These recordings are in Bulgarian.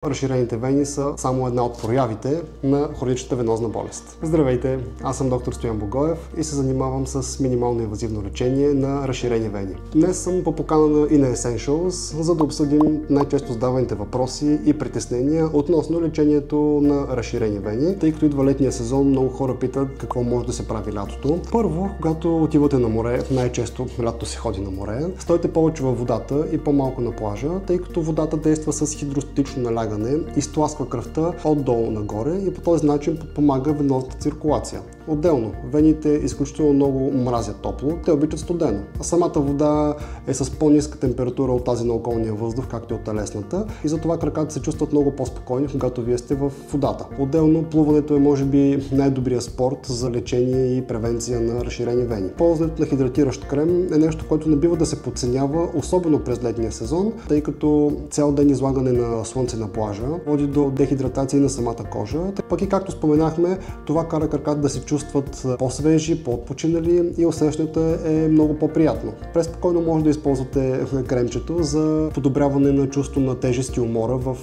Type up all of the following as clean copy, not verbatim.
Разширените вени са само една от проявите на хроничната венозна болест. Здравейте, аз съм доктор Стоян Богоев и се занимавам с минимално инвазивно лечение на разширени вени. Днес съм по покана на In Essentials, за да обсъдим най-често задаваните въпроси и притеснения относно лечението на разширени вени, тъй като идва летния сезон, много хора питат какво може да се прави лятото. Първо, когато отивате на море, най-често лято се ходи на море, стойте повече във водата и по-малко на плажа, тъй като водата действа с хидростатично налягане, изтласква кръвта отдолу нагоре и по този начин подпомага венозната циркулация. Отделно, вените изключително много мразят топло, те обичат студено. А самата вода е с по-ниска температура от тази на околния въздух, както и от телесната, и затова краката се чувстват много по-спокойни, когато вие сте в водата. Отделно, плуването е може би най-добрият спорт за лечение и превенция на разширени вени. Ползването на хидратиращ крем е нещо, което не бива да се подценява, особено през летния сезон, тъй като цял ден излагане на слънце на плажа води до дехидратация на самата кожа. Пък и както споменахме, това кара краката да се чувстват по-свежи, по-отпочинали и усещането е много по-приятно. Преспокойно може да използвате кремчето за подобряване на чувство на тежест и умора в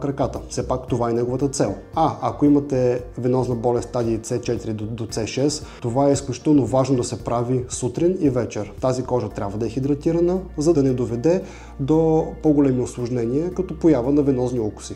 краката. Все пак това е неговата цел. Ако имате венозна болест стадии C4 до C6, това е изключително важно да се прави сутрин и вечер. Тази кожа трябва да е хидратирана, за да не доведе до по-големи усложнения, като поява на венозни укуси.